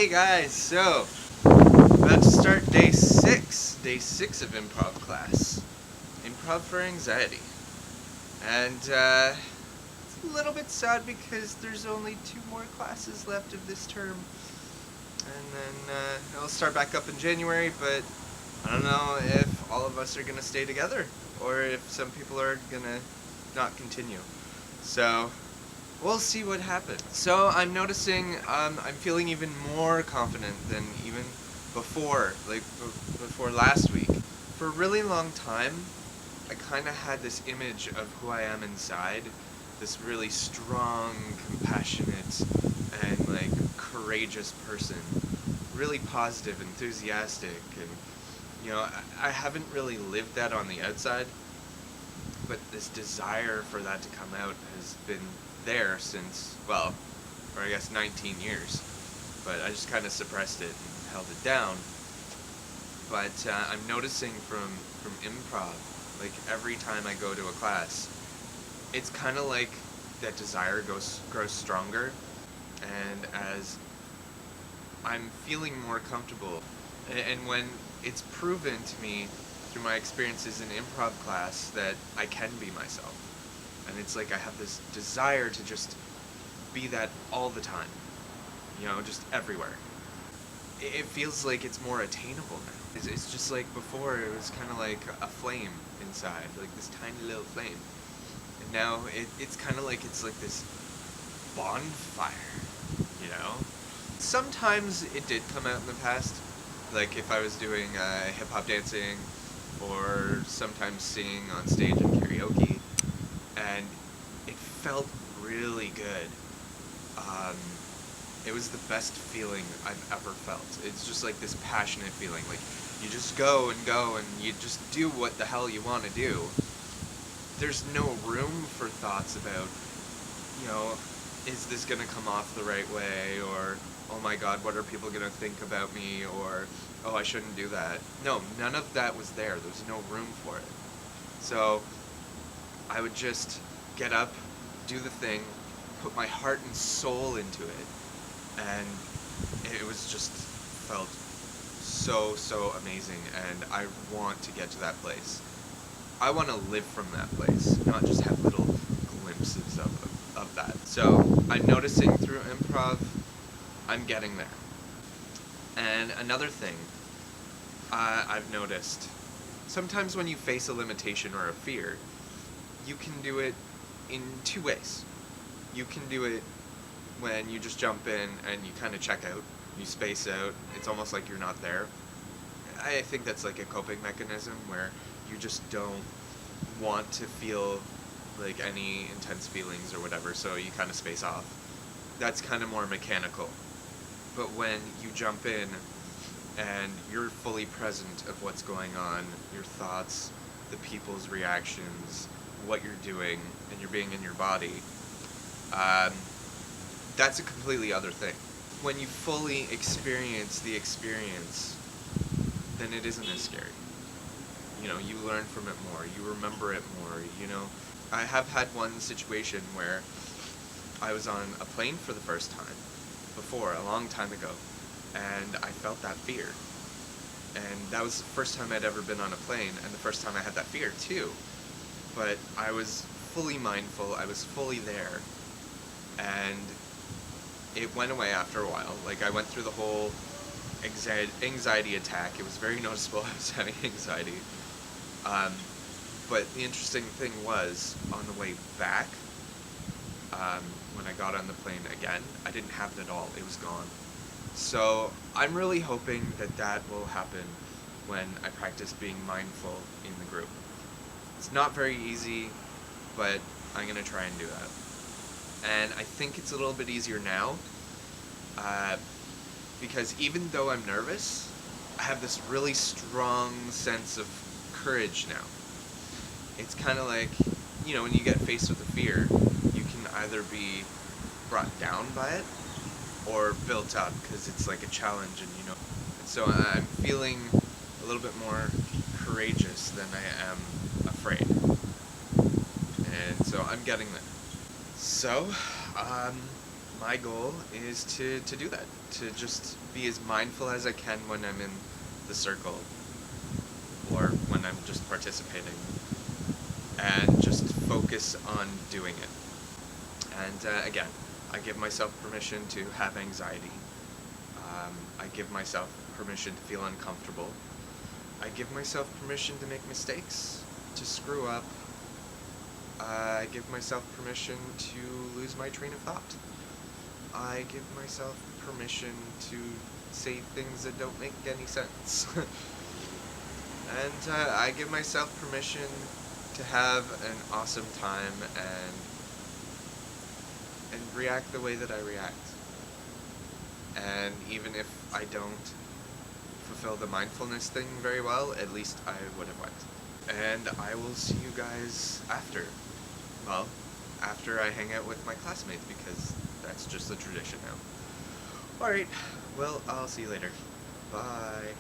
Hey guys, so about to start day 6 of improv class. Improv for anxiety. And it's a little bit sad because there's only 2 more classes left of this term. And then it'll start back up in January, but I don't know if all of us are gonna stay together or if some people are gonna not continue. So we'll see what happens. So I'm noticing I'm feeling even more confident than even before, before last week. For a really long time, I kind of had this image of who I am inside, this really strong, compassionate, and courageous person, really positive, enthusiastic, and I haven't really lived that on the outside, but this desire for that to come out has been there since, well, or I guess 19 years, but I just kind of suppressed it and held it down. But I'm noticing from improv, like every time I go to a class, it's kind of like that desire grows stronger, and as I'm feeling more comfortable, and when it's proven to me through my experiences in improv class that I can be myself. And it's like I have this desire to just be that all the time, just everywhere. It feels like it's more attainable now. It's just like before, it was kind of like a flame inside, like this tiny little flame. And now it's kind of like it's like this bonfire, Sometimes it did come out in the past, like if I was doing hip-hop dancing or sometimes singing on stage in karaoke, and it felt really good. It was the best feeling I've ever felt. It's just like this passionate feeling, like you just go and you just do what the hell you want to do. There's no room for thoughts about, is this gonna come off the right way, or oh my god, what are people gonna think about me, or oh, I shouldn't do that. No, none of that was there. There was no room for it. So I would just get up, do the thing, put my heart and soul into it, and it was just felt so amazing, and I want to get to that place. I want to live from that place, not just have little glimpses of that. So I'm noticing through improv, I'm getting there. And another thing I've noticed, sometimes when you face a limitation or a fear, you can do it in 2 ways. You can do it when you just jump in and you kind of check out, you space out, it's almost like you're not there. I think that's like a coping mechanism where you just don't want to feel like any intense feelings or whatever, so you kind of space off. That's kind of more mechanical. But when you jump in and you're fully present of what's going on, your thoughts, the people's reactions, what you're doing, and you're being in your body, that's a completely other thing. When you fully experience the experience, then it isn't as scary. You learn from it more, you remember it more, I have had one situation where I was on a plane for the first time, before, a long time ago, and I felt that fear. And that was the first time I'd ever been on a plane, and the first time I had that fear too. But I was fully mindful, I was fully there, and it went away after a while. Like, I went through the whole anxiety attack. It was very noticeable I was having anxiety. But the interesting thing was, on the way back, when I got on the plane again, I didn't have it at all. It was gone. So I'm really hoping that will happen when I practice being mindful in the group. It's not very easy, but I'm going to try and do that. And I think it's a little bit easier now, because even though I'm nervous, I have this really strong sense of courage now. It's kind of like, when you get faced with a fear, you can either be brought down by it or built up, because it's like a challenge, and And so I'm feeling a little bit more courageous than I am afraid. And so I'm getting there. So, my goal is to do that, to just be as mindful as I can when I'm in the circle or when I'm just participating, and just focus on doing it. And again, I give myself permission to have anxiety. I give myself permission to feel uncomfortable. I give myself permission to make mistakes, to screw up. I give myself permission to lose my train of thought. I give myself permission to say things that don't make any sense. And I give myself permission to have an awesome time and react the way that I react. And even if I don't fulfill the mindfulness thing very well, at least I would have went. And I will see you guys after. Well, after I hang out with my classmates, because that's just the tradition now. Alright, well, I'll see you later. Bye.